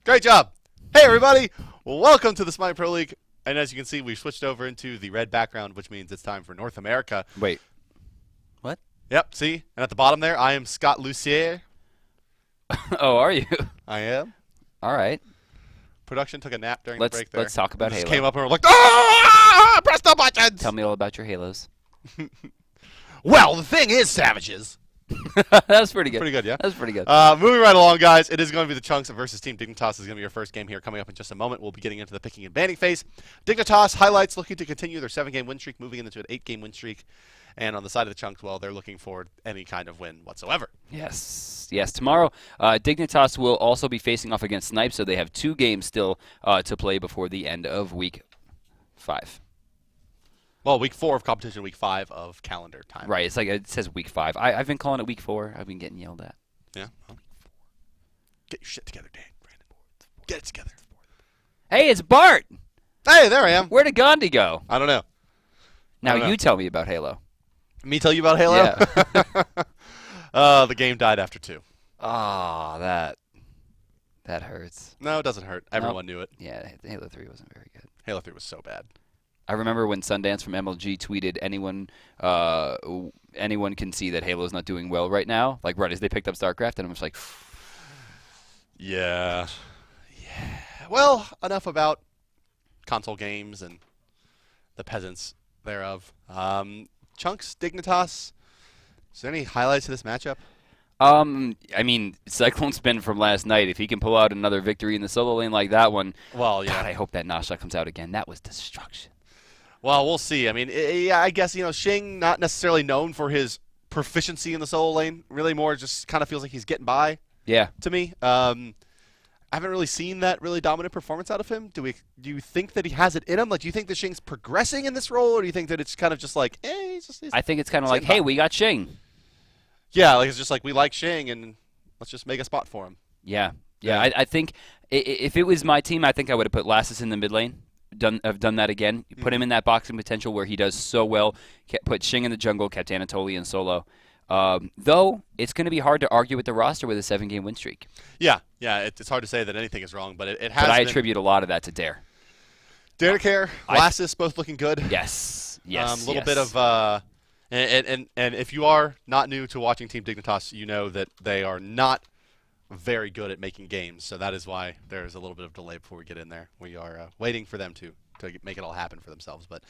Great job. Hey, everybody. Welcome to the Smite Pro League. And as you can see, we've switched over into the red background, which means it's time for North America. Wait. What? Yep, see? And at the bottom there, I am Scott Lucier. Oh, are you? I am. All right. Production took a nap during the break there. Let's talk about Just Halo. came up and we're like, ah, press the buttons. Tell me all about your Halos. Well, the thing is, savages. That was pretty good. Pretty good, yeah? That was pretty good. Moving right along, guys. It is going to be the Chunks versus Team Dignitas. This is going to be your first game here coming up in just a moment. We'll be getting into the picking and banning phase. Dignitas highlights looking to continue their 7-game win streak, moving into an 8-game win streak. And on the side of the Chunks, well, they're looking for any kind of win whatsoever. Yes. Yes. Tomorrow, Dignitas will also be facing off against Snipe, so they have 2 games still to play before the end of Week 5. Well, Week 4 of competition, Week 5 of calendar time. Right. It's like it says Week 5. I've been calling it Week 4. I've been getting yelled at. Yeah. Well, get your shit together, Dan. Brandon. Get it together. Hey, it's Bart. Hey, there I am. Where did Gandhi go? I don't know. Now don't know. you tell me about Halo. Me tell you about Halo? Yeah. The game died after 2. Oh, that hurts. No, it doesn't hurt. Everyone knew it. Yeah, Halo 3 wasn't very good. Halo 3 was so bad. I remember when Sundance from MLG tweeted, anyone can see that Halo's not doing well right now, like right as they picked up StarCraft, and I'm just like, Yeah. Yeah. Well, enough about console games and the peasants thereof. Chunks, Dignitas, is there any highlights to this matchup? I mean, Cyclone Spin from last night, if he can pull out another victory in the solo lane like that one, Well, yeah. God, I hope that Nasha comes out again. That was destruction. Well, we'll see. I mean, yeah, I guess, Shing, not necessarily known for his proficiency in the solo lane, really more just kind of feels like he's getting by Yeah. to me. I haven't really seen that really dominant performance out of him. Do you think that he has it in him? Like, do you think that Shing's progressing in this role, or do you think that it's kind of just like, he's I think it's kind of he's like, getting hey, by. we got Shing. Yeah, like it's just like we like Shing, and let's just make a spot for him. Yeah. Yeah. I think if it was my team, I think I would have put Lassus in the mid lane. I've done that again. You put him in that boxing potential where he does so well. Put Shing in the jungle, kept Anatoly in solo. Though, it's going to be hard to argue with the roster with a 7-game win streak. Yeah, it's hard to say that anything is wrong, but it has But I been. attribute a lot of that to Dare. Dare to Care, Lassus, both looking good. Yes. Yes. A little bit of and if you are not new to watching Team Dignitas, you know that they are not very good at making games. So that is why there's a little bit of delay before we get in there. We are waiting for them to make it all happen for themselves. But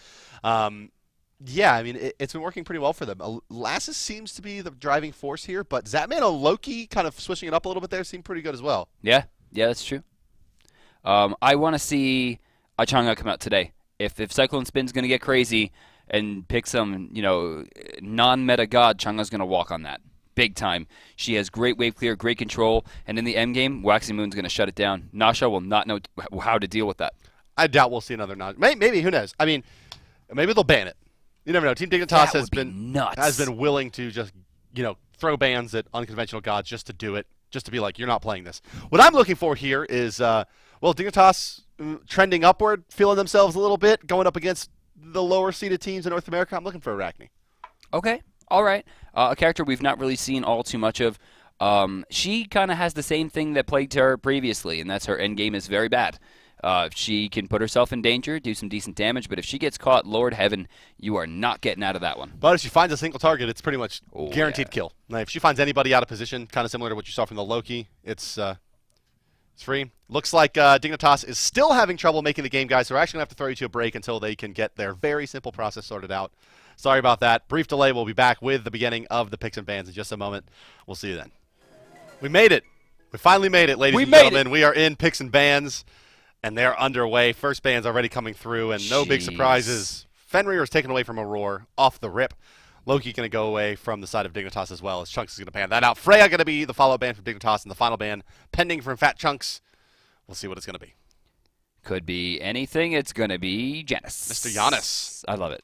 yeah, I mean it's been working pretty well for them. Lassus seems to be the driving force here, but Zapman and Loki kind of switching it up a little bit there seem pretty good as well. Yeah. Yeah, that's true. I want to see Achanga come out today. If Cyclone Spin's going to get crazy and pick some, non-meta god, Changa's going to walk on that. Big time. She has great wave clear, great control, and in the end game, Waxy Moon's going to shut it down. Nasha will not know how to deal with that. I doubt we'll see another Nasha. Maybe, who knows? I mean, maybe they'll ban it. You never know. Team Dignitas has been willing to just, throw bans at unconventional gods just to do it, just to be like, you're not playing this. What I'm looking for here is, Dignitas trending upward, feeling themselves a little bit, going up against the lower seeded teams in North America. I'm looking for Arachne. Okay. All right. A character we've not really seen all too much of. She kind of has the same thing that plagued her previously, and that's her end game is very bad. She can put herself in danger, do some decent damage, but if she gets caught, Lord Heaven, you are not getting out of that one. But if she finds a single target, it's pretty much guaranteed kill. Now, if she finds anybody out of position, kind of similar to what you saw from the Loki, it's free. Looks like Dignitas is still having trouble making the game, guys, so we're actually going to have to throw you to a break until they can get their very simple process sorted out. Sorry about that. Brief delay. We'll be back with the beginning of the picks and bans in just a moment. We'll see you then. We made it. We finally made it, ladies and gentlemen. We are in picks and bans, and they're underway. First ban's already coming through, and no big surprises. Fenrir is taken away from Aurora off the rip. Loki going to go away from the side of Dignitas as well, as Chunks is going to ban that out. Freya going to be the follow ban from Dignitas, and the final ban pending from Fat Chunks. We'll see what it's going to be. Could be anything. It's going to be Janus. Mr. Giannis. I love it.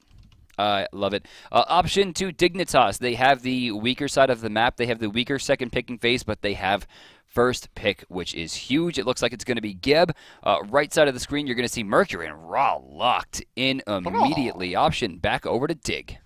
I love it. Option 2, Dignitas. They have the weaker side of the map. They have the weaker second picking phase, but they have first pick, which is huge. It looks like it's going to be Geb. Right side of the screen, you're going to see Mercury and Raw locked in immediately. Option back over to Dig.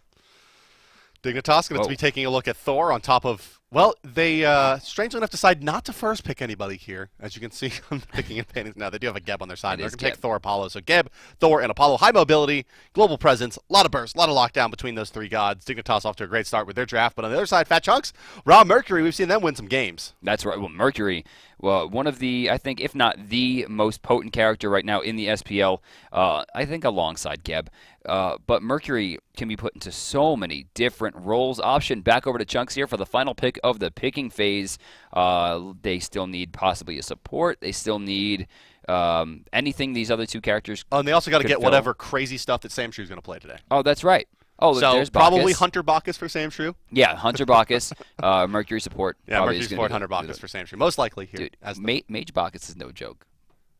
Dignitas going to be taking a look at Thor on top of Well, they strangely enough decide not to first pick anybody here. As you can see, I'm picking and painting now. They do have a Geb on their side. They're going to take Thor, Apollo. So Geb, Thor, and Apollo. High mobility, global presence, a lot of burst, a lot of lockdown between those three gods. Dignitas off to a great start with their draft. But on the other side, Fat Chunks, Raw Mercury, we've seen them win some games. That's right. Well, Mercury, one of the, I think, if not the most potent character right now in the SPL, I think alongside Geb. But Mercury can be put into so many different roles. Option back over to Chunks here for the final pick of the picking phase. They still need possibly a support. They still need anything these other two characters. Oh, and they also got to could get fill. whatever crazy stuff that Sam Shrew's going to play today. Oh, that's right. Oh, so there's probably Bacchus. Hunter Bacchus for Sam Shrew. Yeah, Hunter Bacchus, Mercury support. Yeah, Mercury support, Hunter Bacchus for Sam Shrew. Most likely here. Dude, as Mage Bacchus is no joke.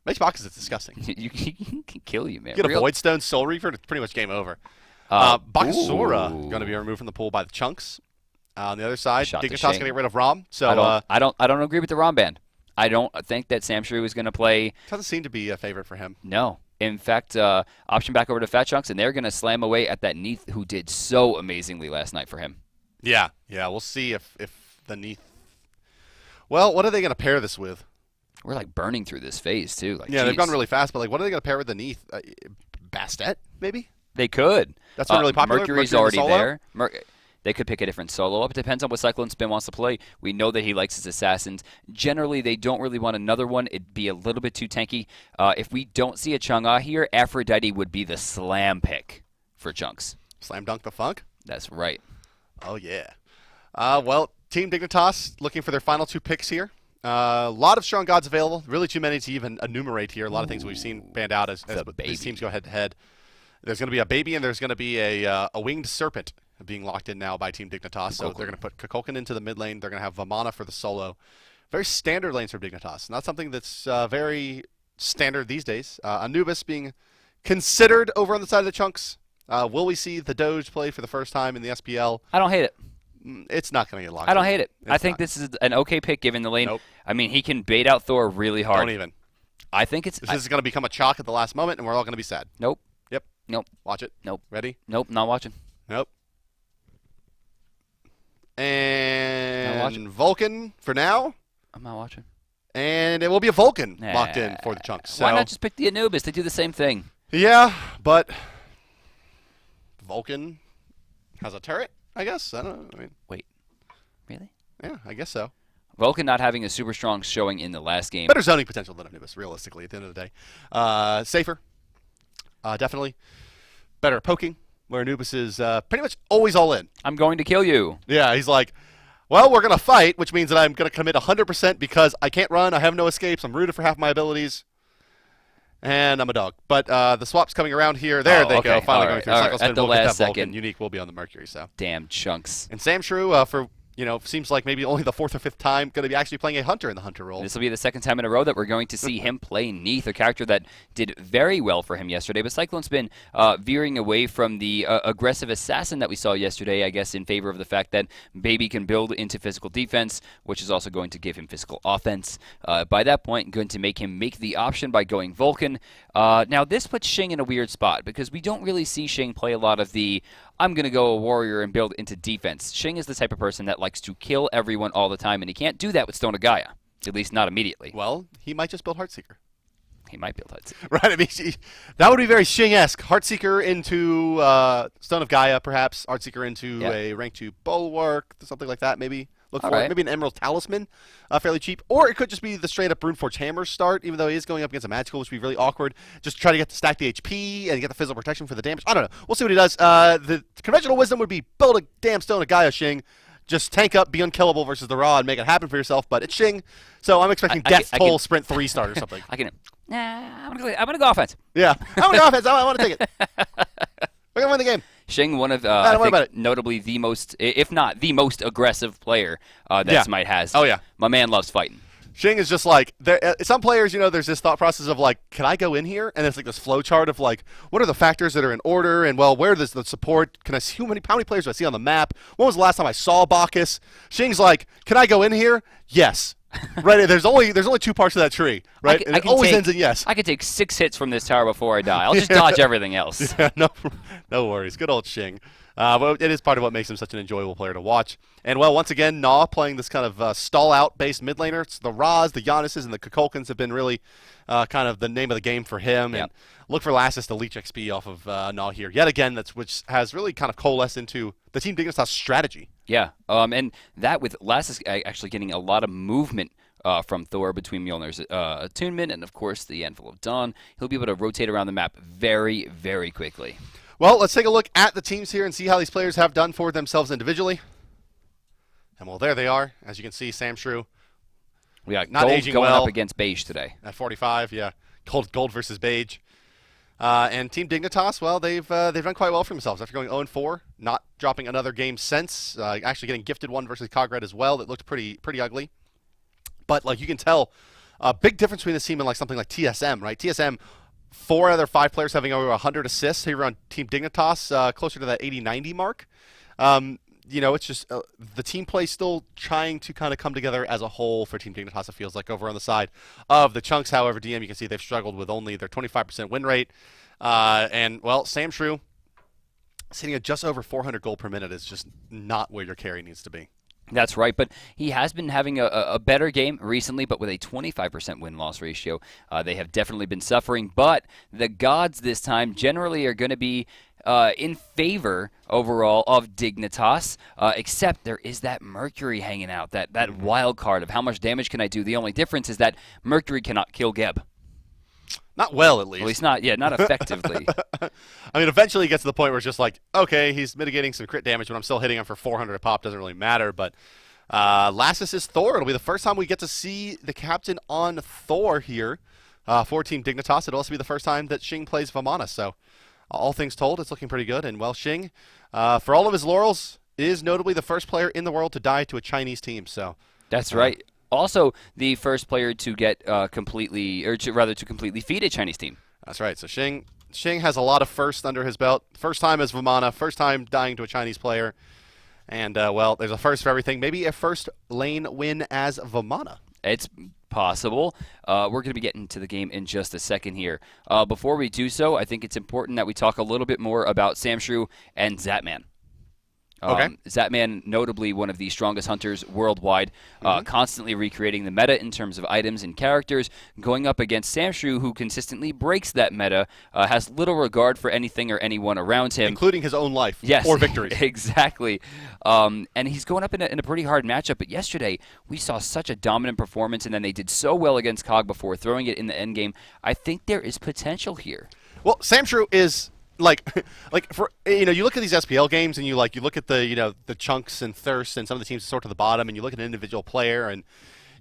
Mage Bacchus is disgusting. He can kill you, man. Get a Void Stone, Soul Reaver, it's pretty much game over. Bacchusura going to be removed from the pool by the Chunks. On the other side, Dignitas going to get rid of Rom. So I don't agree with the Rom ban. I don't think that Sam Shrew is going to play. Doesn't seem to be a favorite for him. No. In fact, option back over to Fat Chunks, and they're going to slam away at that Neath, who did so amazingly last night for him. Yeah. We'll see if the Neath. Well, what are they going to pair this with? We're like burning through this phase too. Like, yeah, geez. they've gone really fast, but like, what are they going to pair with the Neath? Bastet, maybe? They could. That's been really popular. Mercury's already there. They could pick a different solo up. It depends on what Cyclone Spin wants to play. We know that he likes his assassins. Generally, they don't really want another one. It'd be a little bit too tanky. If we don't see a Chang'e here, Aphrodite would be the slam pick for Chunks. Slam dunk the funk? That's right. Oh, yeah. Well, Team Dignitas looking for their final two picks here. A lot of strong gods available. Really too many to even enumerate here. A lot of things we've seen banned out as these teams go head-to-head. There's going to be a baby and there's going to be a winged serpent being locked in now by Team Dignitas. So they're going to put Kukulkan into the mid lane. They're going to have Vamana for the solo. Very standard lanes for Dignitas. Not something that's very standard these days. Anubis being considered over on the side of the Chunks. Will we see the Doge play for the first time in the SPL? I don't hate it. It's not going to get locked. I don't hate it. I think this is an okay pick given the lane. Nope. I mean, he can bait out Thor really hard. Don't even. I think it's... This is going to become a chalk at the last moment, and we're all going to be sad. Nope. Yep. Nope. Watch it. Nope. Ready? Nope. Not watching. Nope. And Vulcan for now. I'm not watching. And it will be a Vulcan locked in for the Chunks. So. Why not just pick the Anubis? They do the same thing. Yeah, but Vulcan has a turret, I guess. I don't know. I mean, wait. Really? Yeah, I guess so. Vulcan not having a super strong showing in the last game. Better zoning potential than Anubis, realistically, at the end of the day. Safer. Definitely. Better poking, where Anubis is pretty much always all in. I'm going to kill you. Yeah, he's like, well, we're going to fight, which means that I'm going to commit 100% because I can't run, I have no escapes, I'm rooted for half my abilities, and I'm a dog. But the swap's coming around here. There they go, finally going through. Cycle spin, at the we'll get last that Vulcan. second. Unique will be on the Mercury. So. Damn Chunks. And Sam Shrew, for seems like maybe only the fourth or fifth time going to be actually playing a Hunter in the Hunter role. This will be the second time in a row that we're going to see him play Neath, a character that did very well for him yesterday. But Cyclone's been veering away from the aggressive assassin that we saw yesterday, I guess, in favor of the fact that Baby can build into physical defense, which is also going to give him physical offense. By that point, going to make him make the option by going Vulcan. Now, this puts Shing in a weird spot because we don't really see Shing play a lot of the I'm going to go a warrior and build into defense. Shing is the type of person that likes to kill everyone all the time, and he can't do that with Stone of Gaia, at least not immediately. Well, he might just build Heartseeker. He might build Heartseeker. Right, I mean, that would be very Shing-esque. Heartseeker into Stone of Gaia, perhaps. Heartseeker into a rank 2 Bulwark, something like that, maybe. Look for it. Maybe an Emerald Talisman, fairly cheap. Or it could just be the straight-up Runeforge Hammer start, even though he is going up against a Magical, which would be really awkward. Just try to get to stack the HP and get the physical protection for the damage. I don't know. We'll see what he does. The conventional wisdom would be build a damn Stone of Gaia, Shing. Just tank up, be unkillable versus the Raw, and make it happen for yourself. But it's Shing, so I'm expecting Death Toll Sprint 3 start or something. I'm gonna go offense. Yeah, I'm gonna go offense. I want to take it. We're gonna win the game. Shing, one of I think notably the most, if not the most aggressive player that Smite has. Oh yeah, my man loves fighting. Shing is just like some players. There's this thought process of like, can I go in here? And it's like this flow chart of like, what are the factors that are in order? And well, where does the support? Can I see how many players do I see on the map? When was the last time I saw Bacchus? Shing's like, can I go in here? Yes. Right. There's only 2 parts of that tree. Right. And it always ends in yes. I can take 6 hits from this tower before I die. I'll just dodge everything else. Yeah. No worries. Good old Shing. But it is part of what makes him such an enjoyable player to watch. And, well, once again, Gnaw playing this kind of stall-out-based mid laner. It's the Raz, the Giannis's, and the Kukulkans have been really kind of the name of the game for him. Yep. And look for Lassus to leech XP off of Gnaw here. Yet again, which has really kind of coalesced into the Team Dignitas strategy. Yeah, and that with Lassus actually getting a lot of movement from Thor between Mjolnir's attunement and, of course, the Anvil of Dawn. He'll be able to rotate around the map very, very quickly. Well, let's take a look at the teams here and see how these players have done for themselves individually. And, well, there they are. As you can see, Sam Shrew. We got not Gold aging going well up against Beige today. At 45, yeah. Gold versus Beige. And Team Dignitas, well, they've done quite well for themselves after going 0-4, not dropping another game since, actually getting gifted one versus Cogred as well that looked pretty ugly. But, like, you can tell a big difference between this team and, like, something like TSM, right? TSM, 4 out of their 5 players having over 100 assists here on Team Dignitas, closer to that 80-90 mark. You know, it's just the team play still trying to kind of come together as a whole for Team Dignitas, it feels like, over on the side of the Chunks. However, DM, you can see they've struggled with only their 25% win rate. And, well, Sam Shrew sitting at just over 400 gold per minute is just not where your carry needs to be. That's right, but he has been having a better game recently, but with a 25% win-loss ratio. They have definitely been suffering, but the gods this time generally are going to be in favor overall of Dignitas, except there is that Mercury hanging out, that wild card of how much damage can I do. The only difference is that Mercury cannot kill Geb. Not well, at least. At least not effectively. I mean, eventually it gets to the point where it's just like, okay, he's mitigating some crit damage, but I'm still hitting him for 400 a pop. Doesn't really matter. But Lassus is Thor. It'll be the first time we get to see the captain on Thor here for Team Dignitas. It'll also be the first time that Xing plays Vamana. So all things told, it's looking pretty good. And, well, Xing, for all of his laurels, is notably the first player in the world to die to a Chinese team. So that's right. Also, the first player to get completely feed a Chinese team. That's right. So Xing has a lot of firsts under his belt. First time as Vamana, first time dying to a Chinese player. And, well, there's a first for everything. Maybe a first lane win as Vamana. It's possible. We're going to be getting to the game in just a second here. Before we do so, I think it's important that we talk a little bit more about Sam Shrew and Zatman. Okay. Zatman, notably one of the strongest hunters worldwide, constantly recreating the meta in terms of items and characters, going up against Sam Shrew, who consistently breaks that meta, has little regard for anything or anyone around him. Including his own life. Yes, or victories. Exactly. And he's going up in a pretty hard matchup, but yesterday we saw such a dominant performance, and then they did so well against Cog before throwing it in the endgame. I think there is potential here. Well, Sam Shrew is... Like for you look at these SPL games and you look at the the Chunks and Thirst and some of the teams sort to the bottom, and you look at an individual player and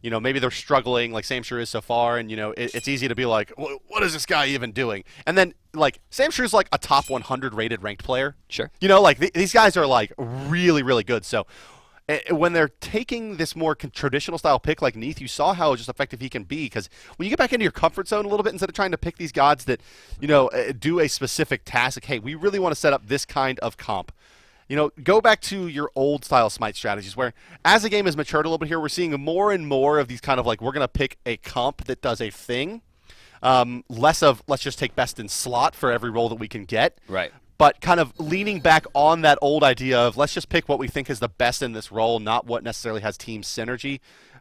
maybe they're struggling like Sam Shrew is so far, and it's easy to be like, what is this guy even doing? And then like Sam Shrew's like a top 100 rated ranked player. Sure. These guys are like really really good. So when they're taking this more traditional style pick like Neath, you saw how just effective he can be, because when you get back into your comfort zone a little bit, instead of trying to pick these gods that do a specific task, like, hey, we really want to set up this kind of comp. Go back to your old style Smite strategies, where as the game has matured a little bit here, we're seeing more and more of these kind of like, we're going to pick a comp that does a thing, less of let's just take best in slot for every role that we can get. Right. But kind of leaning back on that old idea of let's just pick what we think is the best in this role, not what necessarily has team synergy,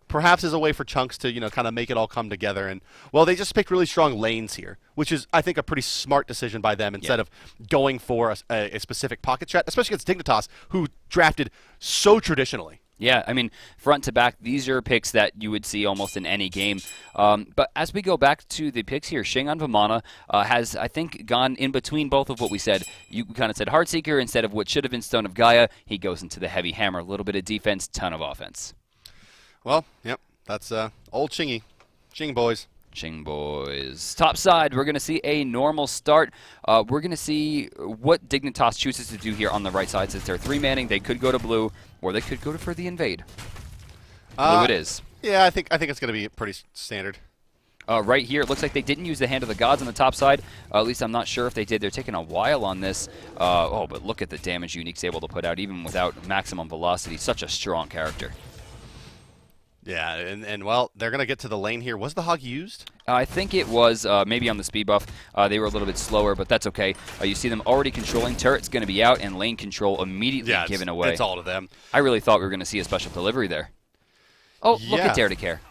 perhaps is a way for Chunks to, kind of make it all come together. And, well, they just picked really strong lanes here, which is, I think, a pretty smart decision by them instead of going for a specific pocket strat, especially against Dignitas, who drafted so traditionally. Yeah, I mean, front to back, these are picks that you would see almost in any game. But as we go back to the picks here, Xing on Vamana has, I think, gone in between both of what we said. You kind of said Heartseeker instead of what should have been Stone of Gaia. He goes into the Heavy Hammer, a little bit of defense, ton of offense. Well, yep, that's old Xing boys. Xing boys. Top side, we're going to see a normal start. We're going to see what Dignitas chooses to do here on the right side. Since they're 3-manning, they could go to blue, or they could go for the invade. Blue it is. Yeah, I think it's going to be pretty standard. Right here, it looks like they didn't use the Hand of the Gods on the top side. At least I'm not sure if they did. They're taking a while on this. But look at the damage Unique's able to put out, even without maximum velocity. Such a strong character. Yeah, and well, they're going to get to the lane here. Was the hog used? I think it was maybe on the speed buff. They were a little bit slower, but that's okay. You see them already controlling. Turret's going to be out, and lane control immediately given away. It's all to them. I really thought we were going to see a special delivery there. Oh, look at Dare to Care.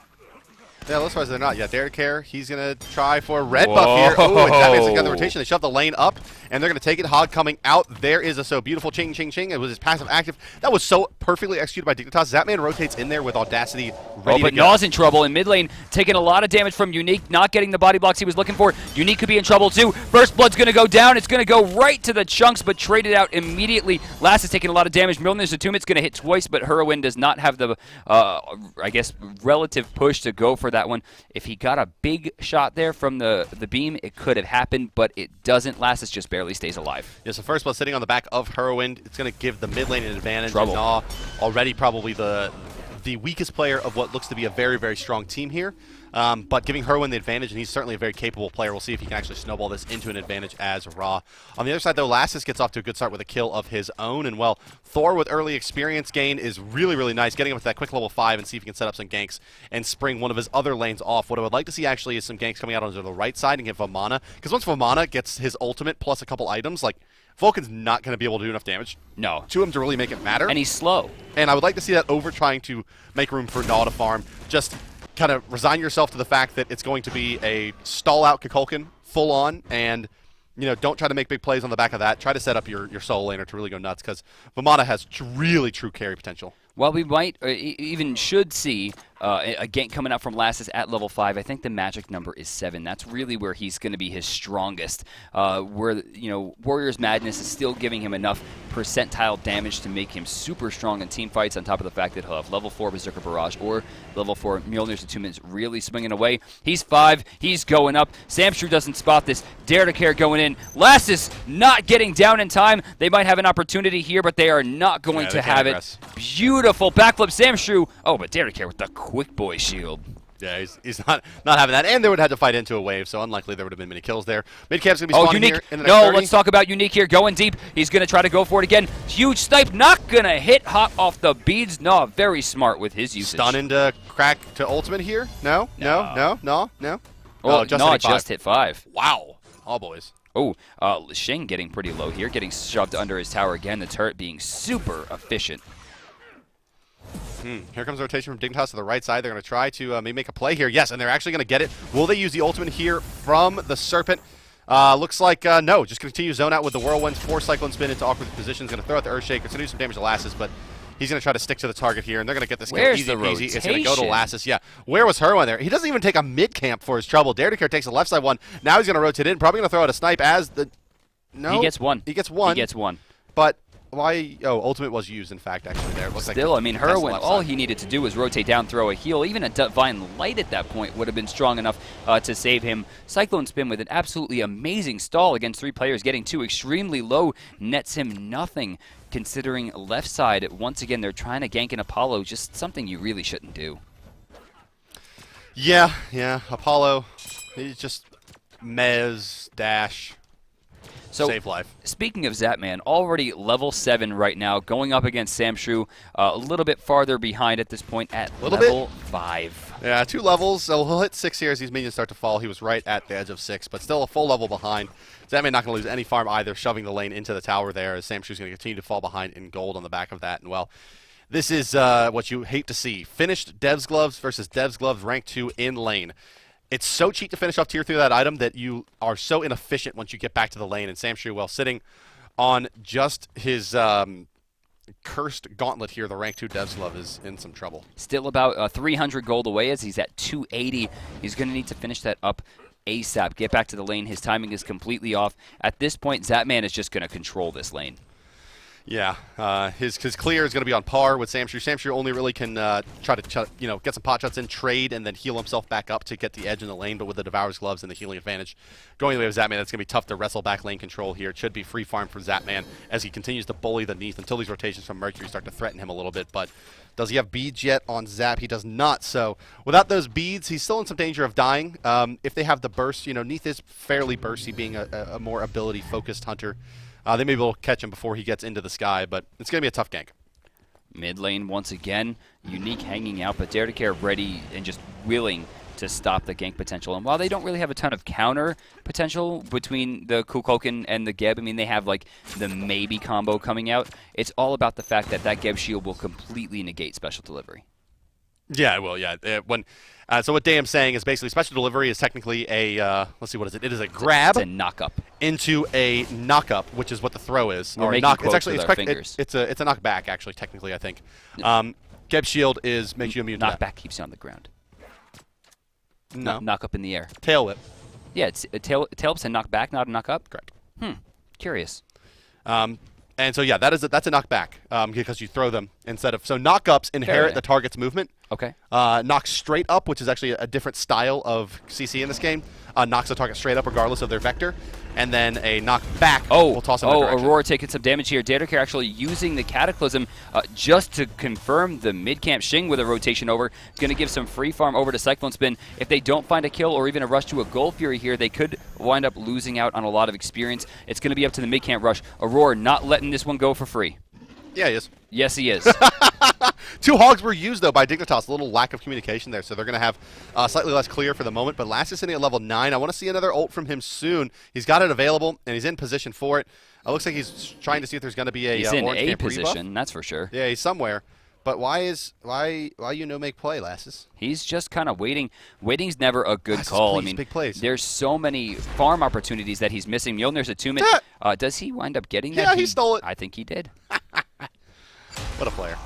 Yeah, looks like they're not. Yeah, Dare to Care. He's going to try for a red buff here. Oh, and that means they got the rotation. They shove the lane up, and they're going to take it. Hog coming out. There is a so beautiful ching, ching, ching. It was his passive active. That was so perfectly executed by Dignitas. Zapman rotates in there with Audacity ready but to go. Naw's in trouble in mid lane, taking a lot of damage from Unique, not getting the body blocks he was looking for. Unique could be in trouble too. First Blood's going to go down. It's going to go right to the chunks, but traded out immediately. Last is taking a lot of damage. Milner's Attunement's going to hit twice, but Heroin does not have the, I guess, relative push to go for that one. If he got a big shot there from the beam, it could have happened, but it doesn't. Lassus just barely stays alive. Yeah, so First Blood sitting on the back of Heroin. It's going to give the mid lane an advantage. Trouble. Naw already probably the weakest player of what looks to be a very, very strong team here. But giving Heroin the advantage, and he's certainly a very capable player. We'll see if he can actually snowball this into an advantage as Ra. On the other side, though, Lassus gets off to a good start with a kill of his own. And, well, Thor with early experience gain is really, really nice. Getting up with that quick level 5 and see if he can set up some ganks and spring one of his other lanes off. What I would like to see, actually, is some ganks coming out onto the right side and get Vamana. Because once Vamana gets his ultimate plus a couple items, like, Vulcan's not going to be able to do enough damage to him to really make it matter. And he's slow. And I would like to see that over trying to make room for Naw to farm. Just kind of resign yourself to the fact that it's going to be a stall-out Kukulkan full-on, and don't try to make big plays on the back of that. Try to set up your solo laner to really go nuts, because Vamana has really true carry potential. Well, we might even should see a gank coming out from Lassus at level 5. I think the magic number is 7. That's really where he's going to be his strongest. Where Warrior's Madness is still giving him enough percentile damage to make him super strong in team fights, on top of the fact that he'll have level 4 Berserker Barrage or level 4 Mjolnir's Attunement really swinging away. He's 5. He's going up. Samshrew doesn't spot this. Dare to Care going in. Lassus not getting down in time. They might have an opportunity here, but they are not going to have it. Beautiful backflip Samshrew. Oh, but Dare to Care with the quick boy shield. Yeah, he's not having that, and they would have had to fight into a wave, so unlikely there would have been many kills there. Mid-camp's going to be spawning Unique. here in the next 30. Let's talk about Unique here. Going deep. He's going to try to go for it again. Huge snipe. Not going to hit hot off the beads. No, very smart with his usage. Stun into crack to ultimate here? No. Oh, just hit 5. Wow. All boys. Oh, Shing getting pretty low here. Getting shoved under his tower again. The turret being super efficient. Here comes the rotation from Dignitas to the right side. They're going to try to maybe make a play here. Yes, and they're actually going to get it. Will they use the ultimate here from the Serpent? Looks like no. Just continue zone out with the Whirlwinds. 4 Cyclone Spin into awkward positions. Going to throw out the Earthshake. It's going to do some damage to Lassus, but he's going to try to stick to the target here, and they're going to get this kill easy peasy. It's going to go to Lassus. Yeah. Where was Heroin there? He doesn't even take a mid-camp for his trouble. Dare to Care takes the left side one. Now he's going to rotate in. Probably going to throw out a snipe as the... No. He gets one. He gets one. He gets one. But... why? Oh, ultimate was used, in fact, actually, there. It looks Still, like I mean, Heroin, all he needed to do was rotate down, throw a heal. Even a Divine Light at that point would have been strong enough to save him. Cyclone Spin with an absolutely amazing stall against 3 players, getting 2 extremely low, nets him nothing. Considering left side, once again, they're trying to gank an Apollo, just something you really shouldn't do. Yeah, Apollo, he's just mez, dash. So, save life. Speaking of Zapman, already level 7 right now, going up against Samshrew, a little bit farther behind at this point at level 5. Yeah, 2 levels. So he'll hit 6 here as these minions start to fall. He was right at the edge of 6, but still a full level behind. Zapman not going to lose any farm either, shoving the lane into the tower there as Samshrew's going to continue to fall behind in gold on the back of that. And, well, this is what you hate to see. Finished Dev's Gloves versus Dev's Gloves rank 2 in lane. It's so cheap to finish off tier 3 of that item that you are so inefficient once you get back to the lane. And Samshrew, well, sitting on just his cursed gauntlet here, the rank 2 Dev's Glove is in some trouble. Still about 300 gold away as he's at 280. He's going to need to finish that up ASAP. Get back to the lane. His timing is completely off. At this point, Zapman is just going to control this lane. Yeah, his clear is going to be on par with Samshrew. Samshrew only really can try to get some pot shots in, trade, and then heal himself back up to get the edge in the lane. But with the Devourer's Gloves and the healing advantage going the way of Zapman, it's going to be tough to wrestle back lane control here. It should be free farm for Zapman as he continues to bully the Neath until these rotations from Mercury start to threaten him a little bit. But does he have beads yet on Zap? He does not. So without those beads, he's still in some danger of dying. If they have the burst, Neath is fairly bursty, being a more ability-focused hunter. They may be able to catch him before he gets into the sky, but it's going to be a tough gank. Mid lane once again, Unique hanging out, but Dare to Care ready and just willing to stop the gank potential. And while they don't really have a ton of counter potential between the Kukulkan and the Geb, I mean, they have like the maybe combo coming out. It's all about the fact that Geb shield will completely negate special delivery. Yeah, it will. Yeah. So what Dam's saying is basically special delivery is technically a let's see, what is it? It is a grab It's a knock-up into a knock-up, which is what the throw is. We're or making knock. quotes It's actually with our fingers. it's a knockback actually technically I think. Geb shield makes you immune to that. Knockback keeps you on the ground. No. Knock up in the air. Tail whip. Yeah, it's a tail whip's a knockback, not a knock up. Correct. Curious. And so yeah, that's a knockback because you throw them instead of knock-ups inherit the target's movement. Okay. Knock straight up, which is actually a different style of CC in this game, knocks the target straight up regardless of their vector, and then a knock back will toss them in that direction. Aurora taking some damage here. Dare to Care actually using the Cataclysm just to confirm the mid-camp Xing with a rotation over. Going to give some free farm over to Cyclone Spin. If they don't find a kill or even a rush to a Gold Fury here, they could wind up losing out on a lot of experience. It's going to be up to the mid-camp rush. Aurora not letting this one go for free. Yeah, he is. Yes, he is. 2 hogs were used, though, by Dignitas. A little lack of communication there, so they're going to have slightly less clear for the moment. But Last is sitting at level 9. I want to see another ult from him soon. He's got it available, and he's in position for it. Looks like he's trying to see if there's going to be a he's in orange a camp position, rebuff. that's for sure. Yeah, he's somewhere. But why you no make play, Lasses? He's just kind of waiting. Waiting's never a good Lasses, call. please, I mean, big plays. there's so many farm opportunities that he's missing. Mjolnir's a 2-minute. Does he wind up getting that? Yeah, he stole it. I think he did. What a player.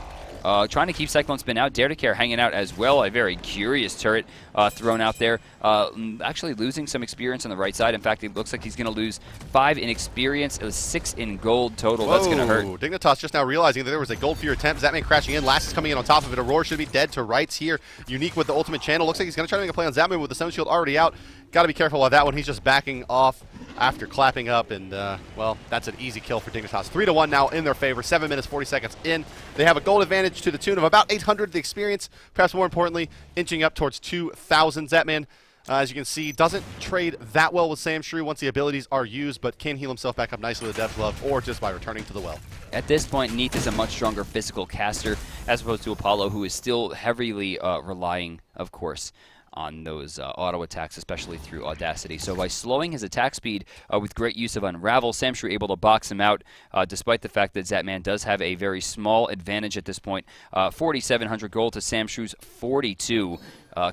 Trying to keep Cyclone Spin out. Dare to Care hanging out as well. A very curious turret thrown out there. Actually losing some experience on the right side. In fact, it looks like he's going to lose 5 in experience, 6 in gold total. Whoa. That's going to hurt. Dignitas just now realizing that there was a gold fear attempt. Zatman crashing in. Last is coming in on top of it. Aurora should be dead to rights here. Unique with the ultimate channel. Looks like he's going to try to make a play on Zatman with the Stone Shield already out. Got to be careful of that one. He's just backing off after clapping up, and, well, that's an easy kill for Dignitas. 3-1 now in their favor. 7 minutes, 40 seconds in. They have a gold advantage to the tune of about 800 the experience. Perhaps more importantly, inching up towards 2,000. Zatman, as you can see, doesn't trade that well with Sam Shrew once the abilities are used, but can heal himself back up nicely with Death Glove or just by returning to the well. At this point, Neath is a much stronger physical caster as opposed to Apollo, who is still heavily relying, of course, on those auto attacks, especially through Audacity. So by slowing his attack speed with great use of Unravel, Sam Shrew able to box him out, despite the fact that Zatman does have a very small advantage at this point. 4,700 gold to Sam Shrew's 42.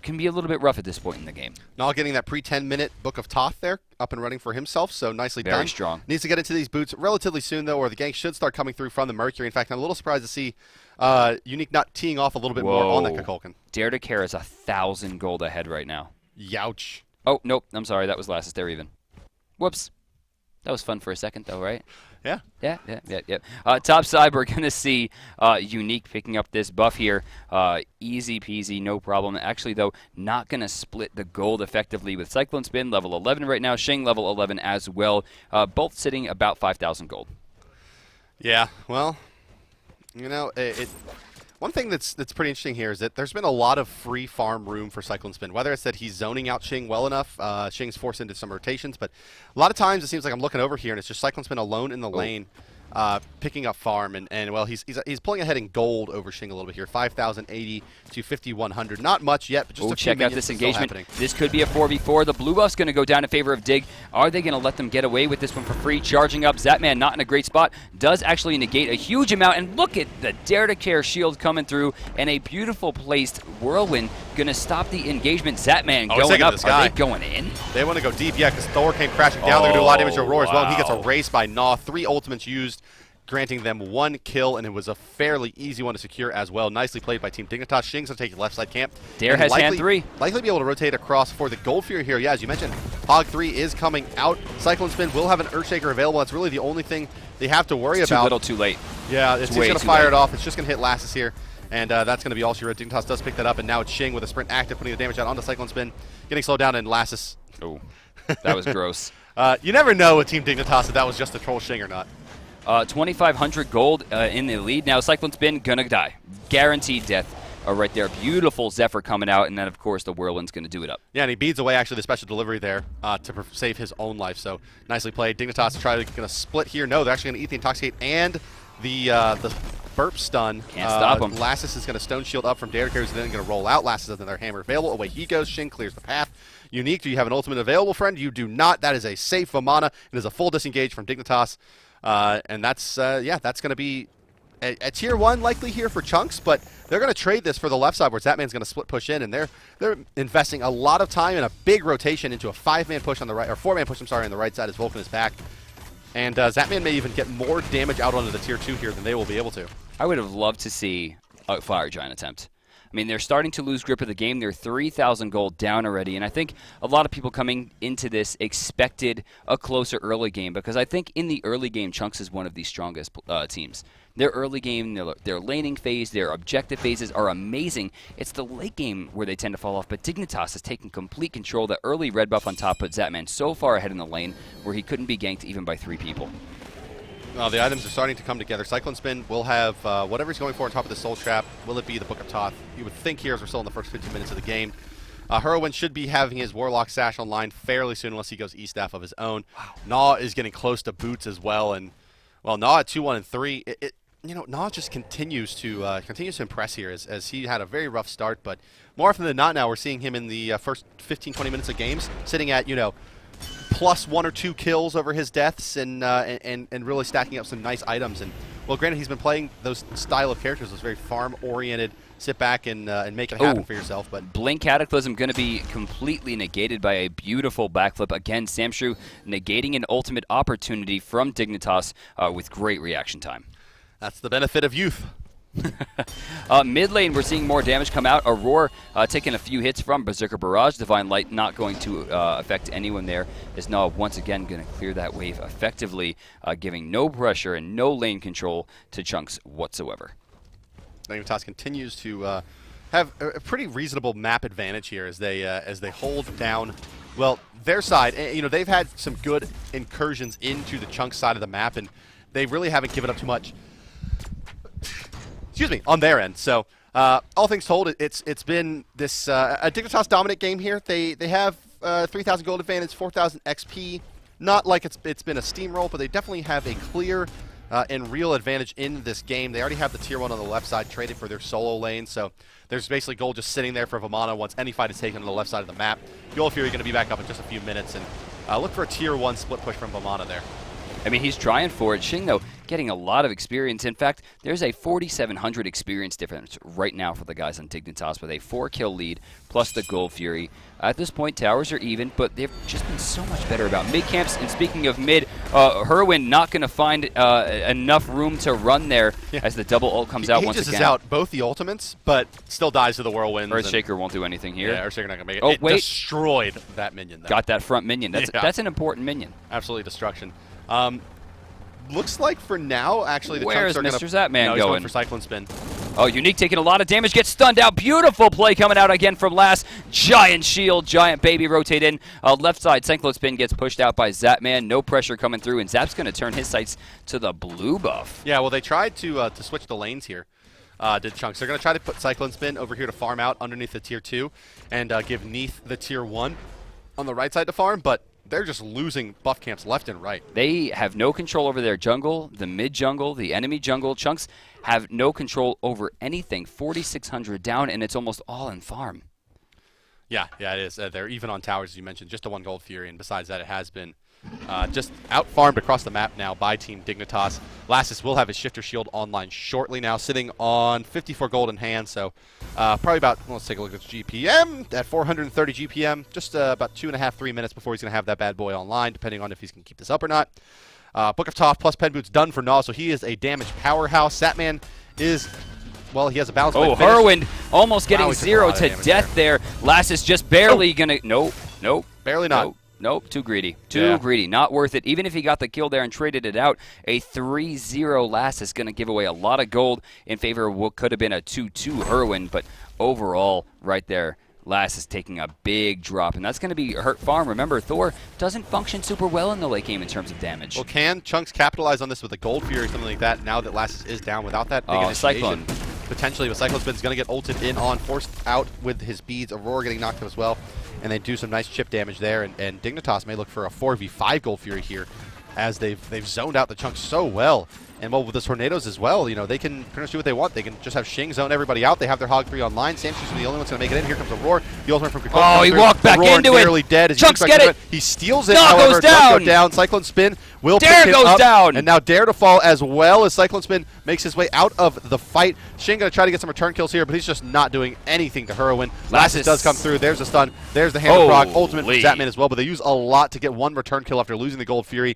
Can be a little bit rough at this point in the game. Nall getting that pre-10-minute Book of Thoth there, up and running for himself, so nicely done. Very strong. Needs to get into these boots relatively soon, though, or the gank should start coming through from the Mercury. In fact, I'm a little surprised to see Unique not teeing off a little bit more on that Kukulkan. Dare to Care is 1,000 gold ahead right now. Youch. Oh, nope. I'm sorry. That was Lassus. They're even. Whoops. That was fun for a second, though, right? Yeah. Yeah. Top side, we're going to see Unique picking up this buff here. Easy peasy, no problem. Actually, though, not going to split the gold effectively with Cyclone Spin, level 11 right now. Xing, level 11 as well. Both sitting about 5,000 gold. Yeah, well, you know, one thing that's pretty interesting here is that there's been a lot of free farm room for Cyclone Spin, whether it's that he's zoning out Xing well enough, Xing's forced into some rotations, but a lot of times it seems like I'm looking over here and it's just Cyclone Spin alone in the lane, picking up farm, and well, he's pulling ahead in gold over Xing a little bit here, 5,080 to 5,100. Not much yet, but just a few check out minions this still engagement. happening. This could be a 4v4. The blue buff's going to go down in favor of Dig. Are they going to let them get away with this one for free? Charging up, Zatman not in a great spot. Does actually negate a huge amount, and look at the Dare to Care shield coming through, and a beautiful placed Whirlwind going to stop the engagement. Zatman going up. Are they going in? They want to go deep, yeah, because Thor came crashing down. They're going to do a lot of damage to Aurora as well, and he gets erased by Gnaw. 3 ultimates used, granting them 1 kill, and it was a fairly easy one to secure as well. Nicely played by Team Dignitas. Xing's going to take left side camp. Dare has hand 3. Likely be able to rotate across for the Gold Fury here. Yeah, as you mentioned, Hog 3 is coming out. Cyclone Spin will have an Earthshaker available. That's really the only thing they have to worry about. Too little, too late. Yeah, it's way going to too fire late. it off. It's just going to hit Lassus here, and that's going to be all she wrote. Dignitas does pick that up, and now it's Xing with a sprint active, putting the damage out onto Cyclone Spin, getting slowed down, and Lassus. Oh, that was gross. You never know with Team Dignitas if that was just a troll Xing or not. 2,500 gold in the lead. Now Cyclone Spin gonna die. Guaranteed death right there. Beautiful Zephyr coming out, and then of course the Whirlwind's gonna do it up. Yeah, and he beads away actually the special delivery there to save his own life. So nicely played. Dignitas going to split here. No, they're actually going to eat the Intoxicate and the burp stun. Can't stop him. Lassus is going to stone shield up from Derek, who's then going to roll out. Lassus has another hammer available. Away he goes. Shin clears the path. Unique, do you have an ultimate available, friend? You do not. That is a safe Vamana. It is a full disengage from Dignitas. And that's that's going to be a tier 1 likely here for Chunks, but they're going to trade this for the left side where Zapman's going to split push in, and they're investing a lot of time and a big rotation into a 5-man push on the right, or 4-man push, I'm sorry, on the right side as Vulcan is back. And Zapman may even get more damage out onto the tier 2 here than they will be able to. I would have loved to see a Fire Giant attempt. I mean, they're starting to lose grip of the game. They're 3,000 gold down already, and I think a lot of people coming into this expected a closer early game, because I think in the early game, Chunks is one of the strongest teams. Their early game, their laning phase, their objective phases are amazing. It's the late game where they tend to fall off, but Dignitas has taken complete control. The early red buff on top put Zapman so far ahead in the lane where he couldn't be ganked even by 3 people. Well, the items are starting to come together. Cyclone Spin will have whatever he's going for on top of the Soul Trap. Will it be the Book of Thoth? You would think here as we're still in the first 15 minutes of the game. Heroin should be having his Warlock Sash online fairly soon unless he goes E-Staff of his own. Wow. Gnaw is getting close to boots as well. And, well, Gnaw at 2-1 and 3. Gnaw just continues to impress here as he had a very rough start. But more often than not now, we're seeing him in the first 15, 20 minutes of games sitting at, plus 1 or 2 kills over his deaths and really stacking up some nice items. And well, granted, he's been playing those style of characters, those very farm-oriented, sit back and make it happen for yourself. But Blink Cataclysm going to be completely negated by a beautiful backflip. Again, Samshrew negating an ultimate opportunity from Dignitas with great reaction time. That's the benefit of youth. Mid lane, we're seeing more damage come out. Aurora taking a few hits from Berserker Barrage. Divine Light not going to affect anyone there. Is now once again going to clear that wave effectively, giving no pressure and no lane control to Chunks whatsoever. Dignitas continues to have a pretty reasonable map advantage here as they hold down, well, their side. They've had some good incursions into the Chunks side of the map, and they really haven't given up too much. Excuse me, on their end. So, all things told, it's been this a Dignitas dominant game here. They have 3,000 gold advantage, 4,000 XP. Not like it's been a steamroll, but they definitely have a clear and real advantage in this game. They already have the tier 1 on the left side traded for their solo lane, so there's basically gold just sitting there for Vamana once any fight is taken on the left side of the map. Gold Fury going to be back up in just a few minutes, and look for a tier 1 split push from Vamana there. I mean, he's trying for it. Xing, though, getting a lot of experience. In fact, there's a 4,700 experience difference right now for the guys on Dignitas with a 4-kill lead plus the Gold Fury. At this point, towers are even, but they've just been so much better about mid camps. And speaking of mid, Herwin not going to find enough room to run there as the double ult comes out once again. He just is out both the ultimates, but still dies to the whirlwinds. Earthshaker won't do anything here. Yeah, Earthshaker not going to make it. Oh, it wait. Destroyed that minion, though. Got that front minion. That's an important minion. Absolutely destruction. Looks like for now, actually, the Where's Chunks are Mr. Zapman he's going? For Cyclone Spin. Oh, Unique taking a lot of damage, gets stunned out. Beautiful play coming out again from Last. Giant shield, giant baby rotate in. Left side, Cyclone Spin gets pushed out by Zapman. No pressure coming through, and Zap's going to turn his sights to the blue buff. Yeah, well, they tried to switch the lanes here. Did Chunks. They're going to try to put Cyclone Spin over here to farm out underneath the tier 2 and give Neath the tier 1 on the right side to farm, but they're just losing buff camps left and right. They have no control over their jungle, the mid jungle, the enemy jungle. Chunks have no control over anything. 4,600 down, and it's almost all in farm. Yeah, it is. They're even on towers, as you mentioned, just a 1 gold Fury, and besides that, it has been just out-farmed across the map now by Team Dignitas. Lassus will have his Shifter Shield online shortly now, sitting on 54 gold in hand, so probably about, let's take a look at the GPM, at 430 GPM, just about 2.5, 3 minutes before he's going to have that bad boy online, depending on if he's going to keep this up or not. Book of Thoth plus Pen Boots done for Gnaw, so he is a damage powerhouse. Satman is... Well, he has a balance. Oh, Herwind almost getting 0 to death there. Lassus just barely gonna... Nope. Barely not. Nope, too greedy. Too greedy. Not worth it. Even if he got the kill there and traded it out, a 3-0 Lassus going to give away a lot of gold in favor of what could have been a 2-2 Herwind. But overall, right there, Lassus taking a big drop. And that's going to be hurt farm. Remember, Thor doesn't function super well in the late game in terms of damage. Well, can Chunks capitalize on this with a Gold Fury or something like that now that Lassus is down without that big initiation? Cyclone. Potentially, but Cyclone Spin's going to get ulted in on, forced out with his beads. Aurora getting knocked out as well. And they do some nice chip damage there. And Dignitas may look for a 4v5 Gold Fury here as they've zoned out the Chunks so well. And well, with the Tornadoes as well, you know, they can pretty much do what they want. They can just have Shing zone everybody out. They have their Hog 3 online. Samshu's the only one's going to make it in. Here comes a Roar. The ultimate from Kikoku. Oh, he walked back into it. Nearly dead. As Chunks get it. He steals it. No, however, goes down. Go down. Cyclone Spin will Dare pick goes him up. down. And now Dare to fall as well as Cyclone Spin makes his way out of the fight. Shing going to try to get some return kills here, but he's just not doing anything to Heroin. Lassus does come through. There's a stun. There's the Hammer proc. Ultimate from Zatman as well, but they use a lot to get one return kill after losing the Gold Fury.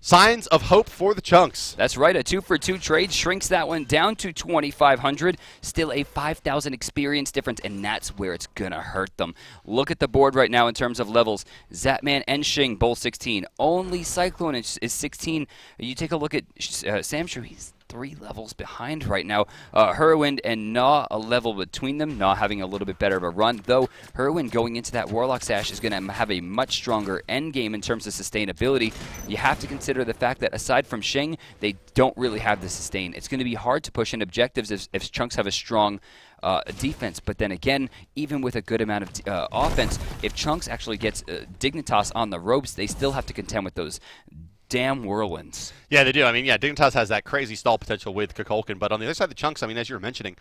Signs of hope for the Chunks. That's right. A 2-for-2 trade shrinks that one down to 2,500. Still a 5,000 experience difference, and that's where it's going to hurt them. Look at the board right now in terms of levels. Zatman and Shing, both 16. Only Cyclone is 16. You take a look at Samshu. He's 3 levels behind right now. Herwind and Gnaw a level between them. Gnaw having a little bit better of a run, though Herwind going into that Warlock Sash is going to have a much stronger end game in terms of sustainability. You have to consider the fact that aside from Shing, they don't really have the sustain. It's going to be hard to push in objectives if Chunks have a strong defense, but then again, even with a good amount of offense, if Chunks actually gets Dignitas on the ropes, they still have to contend with those damn whirlwinds. Yeah, they do. I mean, yeah, Dignitas has that crazy stall potential with Kukulkan, but on the other side of the Chunks, I mean, as you were mentioning,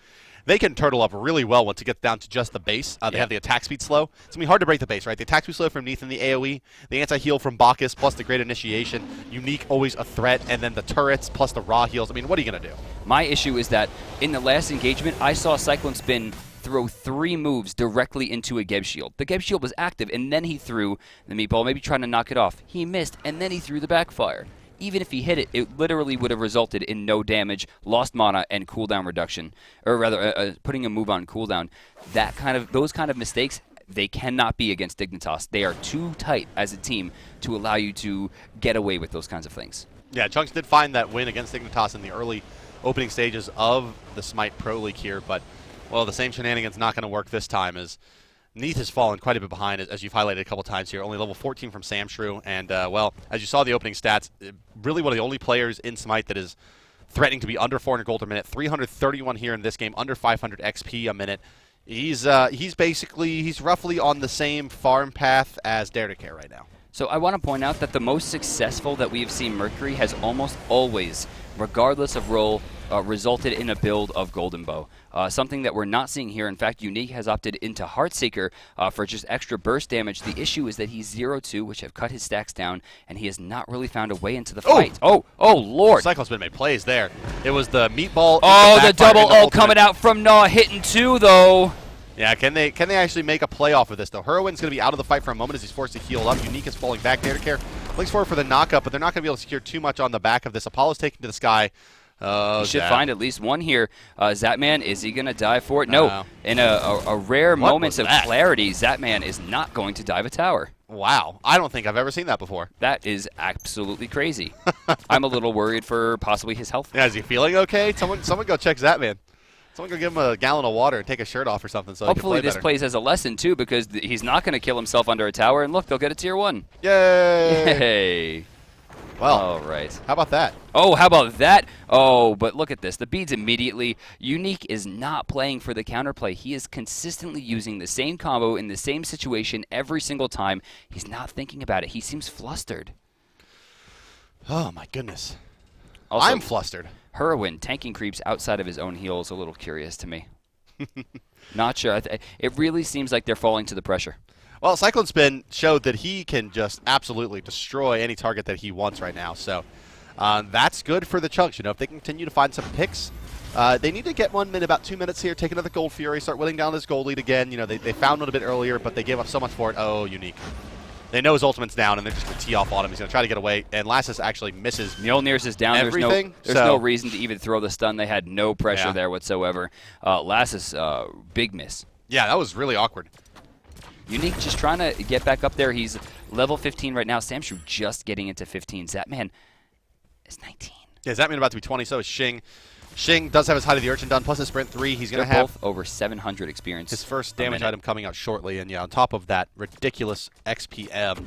they can turtle up really well once it gets down to just the base. They have the attack speed slow. It's going to be hard to break the base, right? The attack speed slow from Neath and the AoE, the anti-heal from Bacchus, plus the great initiation, Unique always a threat, and then the turrets, plus the raw heals. I mean, what are you going to do? My issue is that in the last engagement, I saw Cyclone Spin throw 3 moves directly into a Geb Shield. The Geb Shield was active, and then he threw the meatball, maybe trying to knock it off. He missed, and then he threw the backfire. Even if he hit it, it literally would have resulted in no damage, lost mana, and cooldown reduction. Or rather, putting a move on cooldown. Those kind of mistakes, they cannot be against Dignitas. They are too tight as a team to allow you to get away with those kinds of things. Yeah, Chunks did find that win against Dignitas in the early opening stages of the Smite Pro League here, but, well, the same shenanigans not going to work this time as Neath has fallen quite a bit behind, as you've highlighted a couple times here. Only level 14 from Samshrew, and, well, as you saw the opening stats, really one of the only players in Smite that is threatening to be under 400 gold a minute. 331 here in this game, under 500 XP a minute. He's roughly on the same farm path as Dare to Care right now. So I want to point out that the most successful that we've seen Mercury has almost always, regardless of role, resulted in a build of Golden Bow. Something that we're not seeing here. In fact, Unique has opted into Heartseeker for just extra burst damage. The issue is that he's 0-2, which have cut his stacks down, and he has not really found a way into the fight. Oh, Lord. Cyclone's been made plays there. It was the meatball. Oh, the double ult coming out from Gnaw, hitting 2, though. Yeah, can they actually make a play off of this, though? Heroin's going to be out of the fight for a moment as he's forced to heal up. Unique is falling back. Dare to Care looks forward for the knockup, but they're not going to be able to secure too much on the back of this. Apollo's taken to the sky. He should find at least one here. Zatman, is he going to dive for it? No. In a rare moment of clarity, Zatman is not going to dive a tower. Wow. I don't think I've ever seen that before. That is absolutely crazy. I'm a little worried for possibly his health. Yeah, is he feeling okay? Someone go check Zatman. Someone go give him a gallon of water and take his shirt off or something so hopefully he can play this better. Plays as a lesson, too, because he's not going to kill himself under a tower. And look, they'll get a tier 1. Yay! Yay. Well, all right. How about that? Oh, how about that? Oh, but look at this. The beads immediately. Unique is not playing for the counterplay. He is consistently using the same combo in the same situation every single time. He's not thinking about it. He seems flustered. Oh, my goodness. Also, I'm flustered. Heroin tanking creeps outside of his own heal is a little curious to me. Not sure. It really seems like they're falling to the pressure. Well, Cyclone Spin showed that he can just absolutely destroy any target that he wants right now. So that's good for the Chunks. You know, if they continue to find some picks, they need to get one in about 2 minutes here, take another Gold Fury, start whittling down this gold lead again. You know, they found one a bit earlier, but they gave up so much for it. Oh, Unique. They know his ultimate's down, and they're just going to tee off on him. He's going to try to get away, and Lassus actually misses Mjolnir's is down. everything. There's no reason to even throw the stun. They had no pressure there whatsoever. Lassus, big miss. Yeah, that was really awkward. Unique just trying to get back up there. He's level 15 right now. Samshu just getting into 15. Zatman is 19. Yeah, Zatman about to be 20, so is Shing. Shing does have his Height of the Urchin done, plus his Sprint 3. He's going to have both over 700 experience. His first damage item coming out shortly, and yeah, on top of that, ridiculous XPM.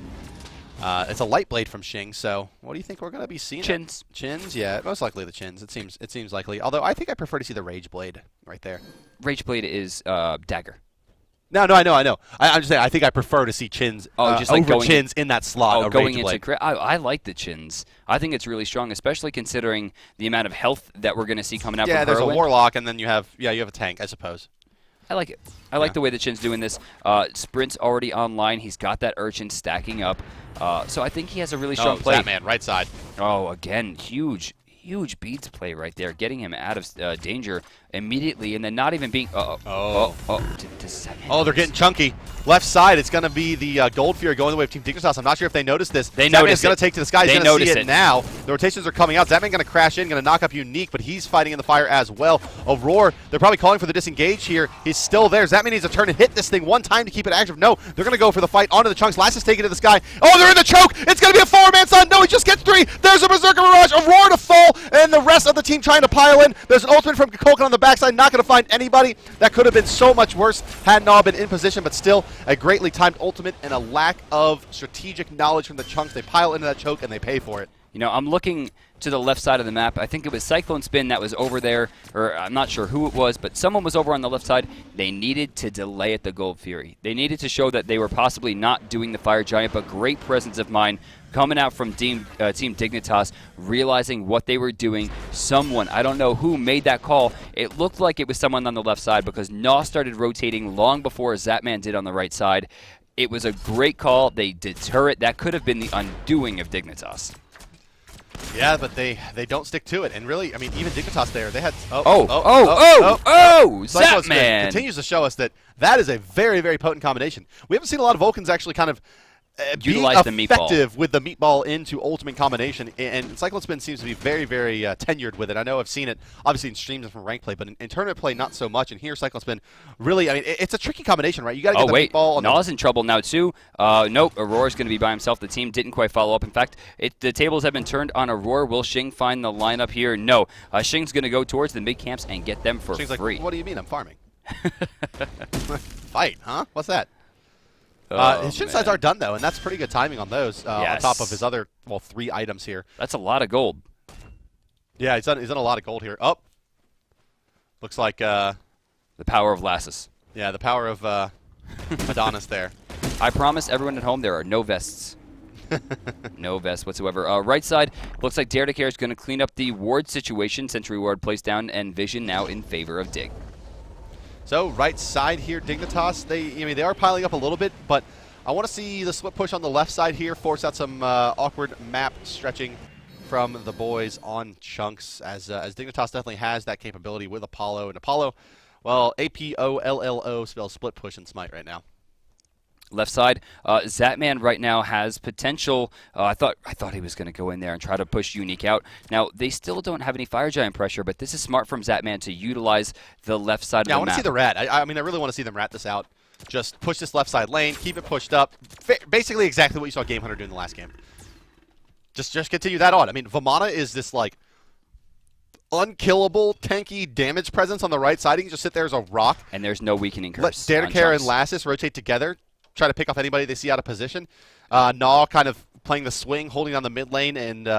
It's a Light Blade from Shing, so what do you think we're going to be seeing? Chins. Chins, yeah, most likely the chins. It seems likely. Although I think I prefer to see the Rage Blade right there. Rage Blade is dagger. No, I know. I'm just saying. I think I prefer to see Chins just like over going Chins in that slot. going into I like the Chins. I think it's really strong, especially considering the amount of health that we're going to see coming out. Yeah, from there's Heroin. a Warlock, and then you have a tank, I suppose. I like it. I like the way the Chin's doing this. Sprint's already online. He's got that Urchin stacking up. So I think he has a really strong play. That man, right side. Oh, again, huge beads play right there, getting him out of danger immediately, and then not even being. They're getting chunky. Left side, it's going to be the Gold Fury going the way of Team Dignitas. I'm not sure if they noticed this. They noticed going to take to the sky. He's they going to see noticed it now. The rotations are coming out. Zatman going to crash in, going to knock up Unique, but he's fighting in the fire as well. Aurora, they're probably calling for the disengage here. He's still there. Zatman needs to turn and hit this thing one time to keep it active. No, they're going to go for the fight onto the chunks. Last is taken to the sky. Oh, they're in the choke. It's going to be a four-man side. No, he just gets three. There's a Berserker Mirage. Aurora to fall, and the rest of the team trying to pile in. There's an ultimate from Kokoka on the backside. Not going to find anybody. That could have been so much worse had Naw been in position, but still a greatly timed ultimate and a lack of strategic knowledge from the chunks. They pile into that choke and they pay for it. You know, I'm looking to the left side of the map. I think it was Cyclone Spin that was over there, or I'm not sure who it was, but someone was over on the left side. They needed to delay at the Gold Fury. They needed to show that they were possibly not doing the Fire Giant, but great presence of mind coming out from Team Dignitas, realizing what they were doing. Someone, I don't know who, made that call. It looked like it was someone on the left side because Naw started rotating long before Zatman did on the right side. It was a great call. They deter it. That could have been the undoing of Dignitas. Yeah, but they don't stick to it. And really, I mean, even Dignitas there, they had... Zatman! Continues to show us that is a very, very potent combination. We haven't seen a lot of Vulcans actually kind of being effective with the meatball into ultimate combination, and Cyclone Spin seems to be very, very tenured with it. I know I've seen it, obviously, in streams and from rank play, but in tournament play, not so much. And here, Cyclone Spin, really, I mean, it's a tricky combination, right? You got to get the meatball. Naw's in trouble now, too. Nope, Aurora's going to be by himself. The team didn't quite follow up. In fact, the tables have been turned on Aurora. Will Xing find the lineup here? No. Xing's going to go towards the mid camps and get them for Xing's free. Like, what do you mean I'm farming? Fight, huh? What's that? His shin sides are done, though, and that's pretty good timing on those on top of his other, 3 items here. That's a lot of gold. Yeah, he's done a lot of gold here. Oh, looks like... the power of Lassus. Yeah, the power of Madonna's there. I promise everyone at home there are no vests. No vests whatsoever. Right side, looks like Dare to Care is going to clean up the ward situation. Sentry ward placed down, and Vision now in favor of Dig. So right side here, Dignitas, they are piling up a little bit, but I want to see the split push on the left side here, force out some awkward map stretching from the boys on chunks, as Dignitas definitely has that capability with Apollo. And Apollo, well, APOLLO spells split push in Smite right now. Left side, Zatman right now has potential. I thought he was going to go in there and try to push Unique out. Now, they still don't have any Fire Giant pressure, but this is smart from Zatman to utilize the left side of the map. Yeah, I want to see the rat. I mean, I really want to see them rat this out. Just push this left side lane, keep it pushed up. Basically exactly what you saw Game Hunter do in the last game. Just continue that on. I mean, Vamana is this, like, unkillable, tanky damage presence on the right side. He can just sit there as a rock. And there's no weakening curse. Let Daredekar and Lassus rotate together. Try to pick off anybody they see out of position. Naw kind of playing the swing, holding on the mid lane, and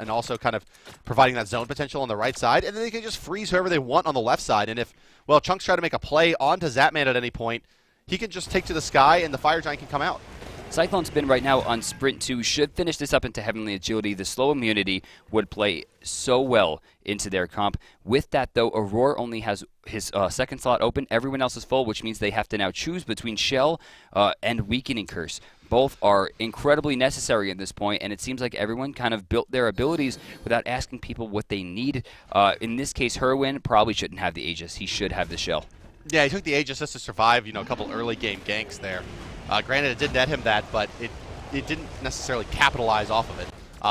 also kind of providing that zone potential on the right side. And then they can just freeze whoever they want on the left side. And if, Chunks try to make a play onto Zatman at any point, he can just take to the sky, and the Fire Giant can come out. Cyclone Spin right now on Sprint 2 should finish this up into Heavenly Agility. The slow immunity would play so well into their comp. With that, though, Aurora only has his second slot open. Everyone else is full, which means they have to now choose between Shell and Weakening Curse. Both are incredibly necessary at this point, and it seems like everyone kind of built their abilities without asking people what they need. In this case, Herwin probably shouldn't have the Aegis. He should have the Shell. Yeah, he took the Aegis just to survive, a couple early game ganks there. Granted, it did net him that, but it didn't necessarily capitalize off of it.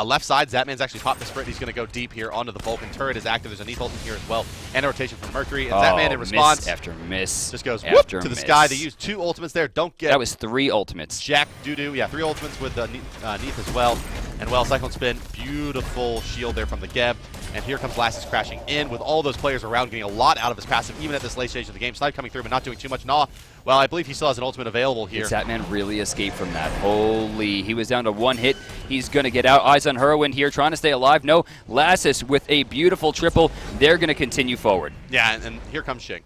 Left side, Zatman's actually popped the sprint. He's going to go deep here onto the Vulcan turret. Is active. There's a Neath ult in here as well. And a rotation from Mercury. And Zatman in response. Miss after miss. Just goes whoop to the sky. They use 2 ultimates there. Don't get... That was 3 ultimates. Jack Doo-Doo. Yeah, 3 ultimates with Neath as well. And Cyclone Spin. Beautiful shield there from the Geb. And here comes Lassus crashing in with all those players around, getting a lot out of his passive, even at this late stage of the game. Snipe coming through, but not doing too much. Nah, well, I believe he still has an ultimate available here. Did Zatman really escape from that? Holy, he was down to 1 hit. He's going to get out. Eyes on Heroin here, trying to stay alive. No, Lassus with a beautiful triple. They're going to continue forward. Yeah, and here comes Xing.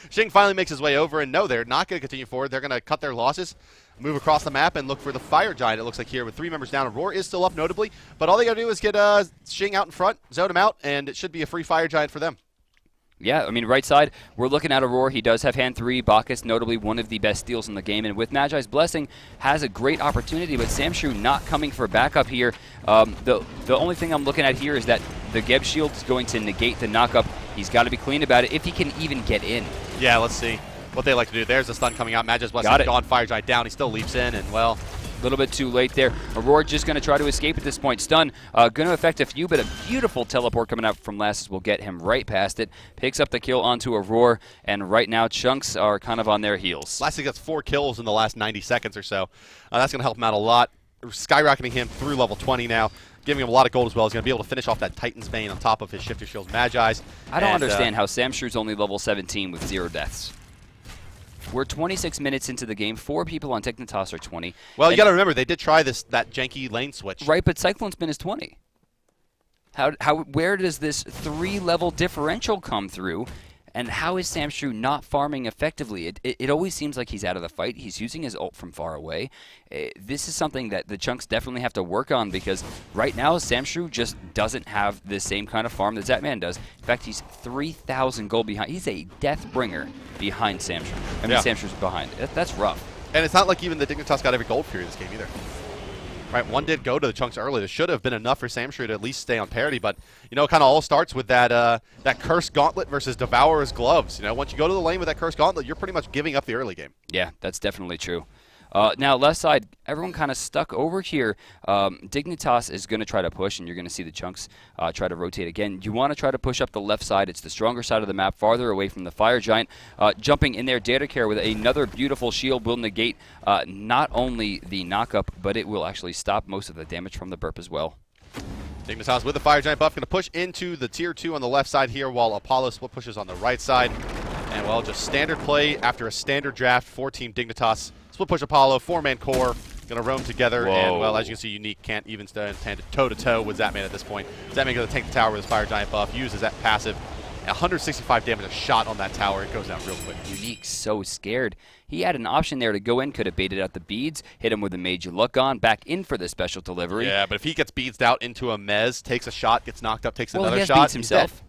Xing finally makes his way over, and no, they're not going to continue forward. They're going to cut their losses, move across the map, and look for the Fire Giant, it looks like here, with 3 members down. Aurora is still up, notably, but all they got to do is get Xing out in front, zone him out, and it should be a free Fire Giant for them. Yeah, I mean, right side, we're looking at Aurora. He does have hand 3. Bacchus, notably one of the best steals in the game. And with Magi's Blessing, has a great opportunity, but Samshrew not coming for backup here. The only thing I'm looking at here is that the Geb Shield is going to negate the knockup. He's got to be clean about it if he can even get in. Yeah, let's see what they like to do. There's the stun coming out. Magi's Blessing gone, Fire Giant down. He still leaps in, and, well, a little bit too late there. Aurora just going to try to escape at this point. Stun going to affect a few, but a beautiful teleport coming out from Lassus will get him right past it. Picks up the kill onto Aurora, and right now Chunks are kind of on their heels. Lassus gets 4 kills in the last 90 seconds or so. That's going to help him out a lot. Skyrocketing him through level 20 now, giving him a lot of gold as well. He's going to be able to finish off that Titan's Bane on top of his Shifter Shield's Magi's. I don't understand how Samshrew's only level 17 with 0 deaths. We're 26 minutes into the game. 4 people on Dignitas are 20. Well, you got to remember, they did try that janky lane switch. Right, but Cyclone Spin is 20. Where does this 3-level differential come through? And how is Samshrew not farming effectively? It always seems like he's out of the fight. He's using his ult from far away. This is something that the Chunks definitely have to work on, because right now Samshrew just doesn't have the same kind of farm that Zatman does. In fact, he's 3,000 gold behind. He's a death bringer behind Samshrew. I mean, Samshrew's behind. That's rough. And it's not like even the Dignitas got every gold period this game either. Right, 1 did go to the Chunks early. This should have been enough for Samshrew to at least stay on parity, but, you know, it kind of all starts with that Cursed Gauntlet versus Devourer's Gloves. You know, once you go to the lane with that Cursed Gauntlet, you're pretty much giving up the early game. Yeah, that's definitely true. Now, left side, everyone kind of stuck over here. Dignitas is going to try to push, and you're going to see the Chunks try to rotate again. You want to try to push up the left side. It's the stronger side of the map, farther away from the Fire Giant. Jumping in there, Data Care with another beautiful shield will negate not only the knockup, but it will actually stop most of the damage from the burp as well. Dignitas with the Fire Giant buff, going to push into the Tier 2 on the left side here, while Apollo split pushes on the right side. And, well, just standard play after a standard draft for Team Dignitas. Split push Apollo, 4-man core, going to roam together. Whoa. And, well, as you can see, Unique can't even stand toe-to-toe with Zatman at this point. Zatman going to take the tower with his Fire Giant buff, uses that passive. 165 damage a shot on that tower. It goes down real quick. Unique so scared. He had an option there to go in, could have baited out the beads, hit him with a Mage Look On, back in for the special delivery. Yeah, but if he gets beads out into a Mez, takes a shot, gets knocked up, takes another he has shot, beats himself.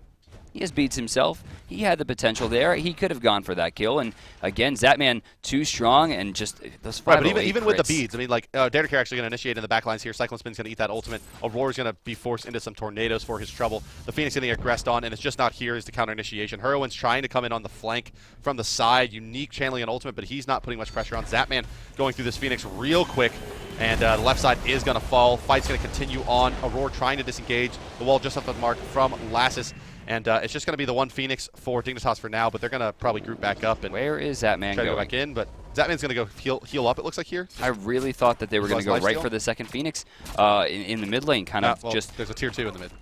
He has beats himself. He had the potential there. He could have gone for that kill. And again, Zatman too strong and just those 508 Right, but even with the crits. beads, I mean, like, Data Care actually going to initiate in the backlines here. Cyclone Spin's going to eat that ultimate. Aurora's going to be forced into some tornadoes for his trouble. The Phoenix going to get aggressed on, and it's just not here as the counter initiation. Heroin's trying to come in on the flank from the side. Unique channeling an ultimate, but he's not putting much pressure on. Zatman going through this Phoenix real quick. And the left side is going to fall. Fight's going to continue on. Aurora trying to disengage. The wall just off the mark from Lassus. And it's just going to be the 1 Phoenix for Dignitas for now, but they're going to probably group back up. And where is Zatman try going? to go back in, but Zatman's going to go heal up, it looks like here. I really thought that they were going to go right for the second Phoenix in the mid lane, kind of well, just... There's a Tier 2 in the mid.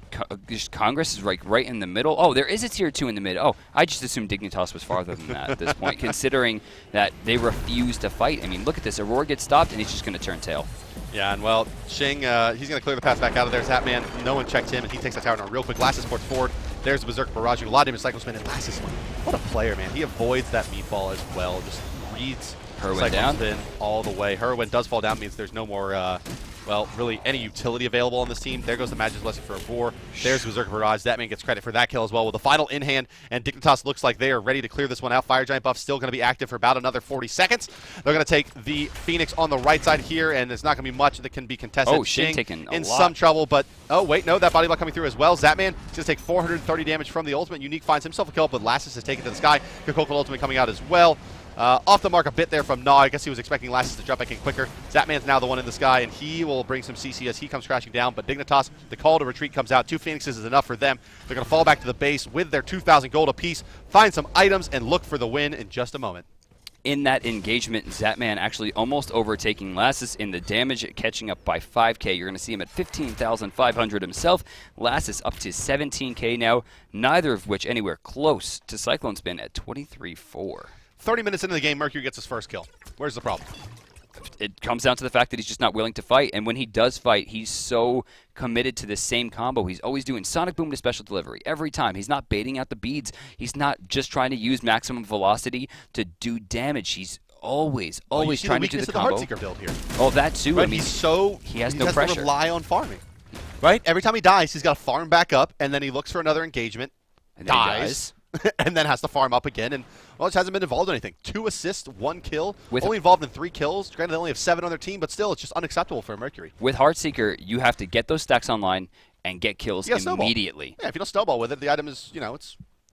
Just Congress is right in the middle. Oh, there is a Tier 2 in the mid. Oh, I just assumed Dignitas was farther than that at this point, considering that they refuse to fight. I mean, look at this. Aurora gets stopped, and he's just going to turn tail. Yeah, and, well, Xing, he's going to clear the path back out of there. Zatman, no one checked him, and he takes that tower down real quick. Lassus ports forward. There's the Berserk Barrage. A lot of damage, Cyclone Spin, and Lassus, what a player, man. He avoids that meatball as well. Just reads Cyclone Spin all the way. Heroin does fall down, means there's no more, well, really any utility available on this team. There goes the Magic's Blessing for a Roar. There's Berserk Barrage. That man gets credit for that kill as well. With the final in hand, and Dignitas looks like they are ready to clear this one out. Fire Giant buff still going to be active for about another 40 seconds. They're going to take the Phoenix on the right side here, and there's not going to be much that can be contested. Oh, Xing taking a in lot. some trouble, but oh wait, no, that body block coming through as well. Zatman is going to take 430 damage from the ultimate. Unique finds himself a kill, but Lassus has taken it to the sky. Kokoko ultimate coming out as well. Off the mark a bit there from Naw. I guess he was expecting Lassus to jump back in quicker. Zatman's now the one in the sky, and he will bring some CC as he comes crashing down. But Dignitas, the call to retreat comes out. 2 Phoenixes is enough for them. They're going to fall back to the base with their 2,000 gold apiece, find some items, and look for the win in just a moment. in that engagement, Zatman actually almost overtaking Lassus in the damage, catching up by 5k. You're going to see him at 15,500 himself. Lassus up to 17k now, neither of which anywhere close to Cyclone Spin at 23-4. 30 minutes into the game, Mercury gets his first kill. Where's the problem? It comes down to the fact that he's just not willing to fight, and when he does fight, he's so committed to the same combo. He's always doing Sonic Boom to special delivery every time. He's not baiting out the beads. He's not just trying to use maximum velocity to do damage. He's always trying to do the combo. The Heartseeker build here. Oh, that too. Right? I mean, he has no pressure. To rely on farming. Right? Every time he dies, he's got to farm back up, and then he looks for another engagement, and then dies. and then has to farm up again, and well, just hasn't been involved in anything. 2 assists, 1 kill, with only involved in 3 kills. Granted, they only have 7 on their team, but still, it's just unacceptable for Mercury. With Heartseeker, you have to get those stacks online and get kills immediately. Yeah, if you don't snowball with it, the item is,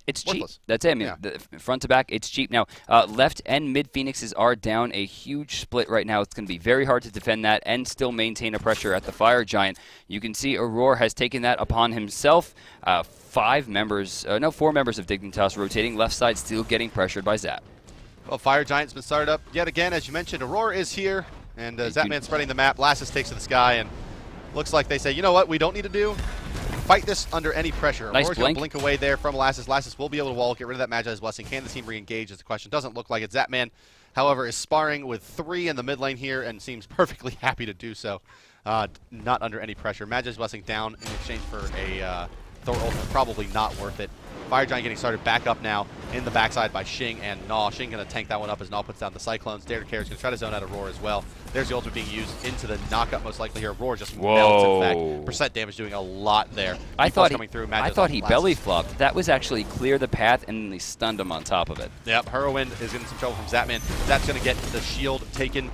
it's worthless. Cheap. That's it. I mean, the front to back, it's cheap. Now, left and mid Phoenixes are down a huge split right now. It's going to be very hard to defend that and still maintain a pressure at the Fire Giant. You can see Aurora has taken that upon himself. 4 members of Dignitas rotating. Left side still getting pressured by Zap. Well, Fire Giant's been started up yet again. As you mentioned, Aurora is here, and Zapman spreading the map. Lassus takes to the sky, and looks like they say, you know what, we don't need to do? Fight this under any pressure. Nice Aurora's going to blink away there from Lassus. Lassus will be able to wall, get rid of that Magi's Blessing. Can the team re-engage is the question. Doesn't look like it. Zapman, however, is sparring with 3 in the mid lane here and seems perfectly happy to do so. Not under any pressure. Magi's Blessing down in exchange for a Thor ultimate. Probably not worth it. Fire Giant getting started back up now in the backside by Xing and Gnaw. Xing going to tank that one up as Gnaw puts down the Cyclones. Dare to Care is going to try to zone out Aurora as well. There's the ultimate being used into the knockup most likely here. Aurora just melts, in fact. Percent damage doing a lot there. I thought he belly flopped. That was actually clear the path and they stunned him on top of it. Yep, Whirlwind is getting some trouble from Zapman. Zap's going to get the shield taken.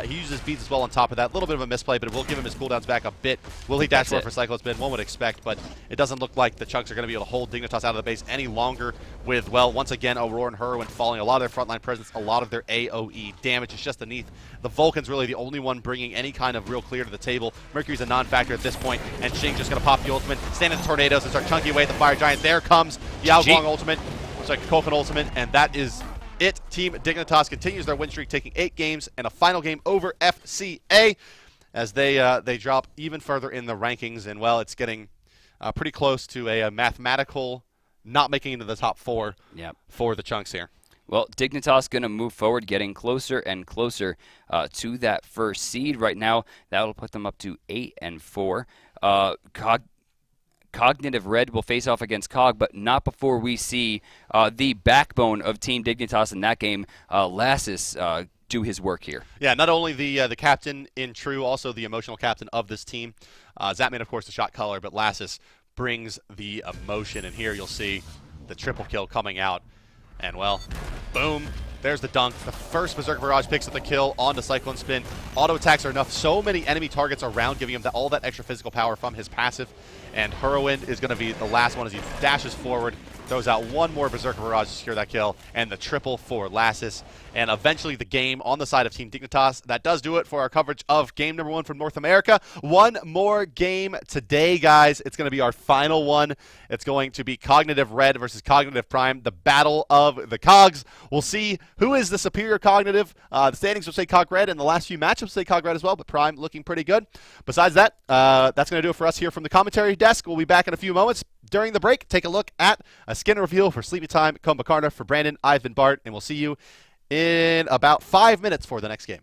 He uses beads as well on top of that. A little bit of a misplay, but it will give him his cooldowns back a bit. Will he dash forward for Cyclone Spin? One would expect, but it doesn't look like the Chunks are going to be able to hold Dignitas out of the base any longer with, well, once again, Aurora and Whirlwind falling. A lot of their frontline presence, a lot of their AoE damage is just beneath. The Vulcan's really the only one bringing any kind of real clear to the table. Mercury's a non-factor at this point, and Xing just going to pop the ultimate, stand in the tornadoes, and start chunking away at the Fire Giant. There comes the Outglong ultimate. It's like a Coconut ultimate, and that is it. Team Dignitas continues their win streak, taking 8 games and a final game over FCA as they drop even further in the rankings. And, well, it's getting pretty close to a mathematical not making into the top 4 for the Chunks here. Well, Dignitas going to move forward, getting closer and closer to that first seed. Right now, that'll put them up to 8-4. Cognitive Red will face off against Cog, but not before we see the backbone of Team Dignitas in that game, Lassus, do his work here. Yeah, not only the captain in True, also the emotional captain of this team. Zapman, of course, the shot caller, but Lassus brings the emotion, and here you'll see the triple kill coming out. And, well, boom. There's the dunk. The first Berserker Barrage picks up the kill onto Cyclone Spin. Auto attacks are enough. So many enemy targets around, giving him all that extra physical power from his passive. And Whirlwind is going to be the last one as he dashes forward, throws out one more Berserker Barrage to secure that kill, and the triple for Lassus. And eventually the game on the side of Team Dignitas. That does do it for our coverage of game number 1 from North America. One more game today, guys. It's going to be our final one. It's going to be Cognitive Red versus Cognitive Prime, the battle of the Cogs. We'll see who is the superior Cognitive. The standings will say Cog Red, and the last few matchups say Cog Red as well, but Prime looking pretty good. Besides that, that's going to do it for us here from the commentary desk. We'll be back in a few moments. During the break, take a look at a skin reveal for Sleepy Time, Kombakarna, for Brandon, I've been Bart, and we'll see you in about 5 minutes for the next game.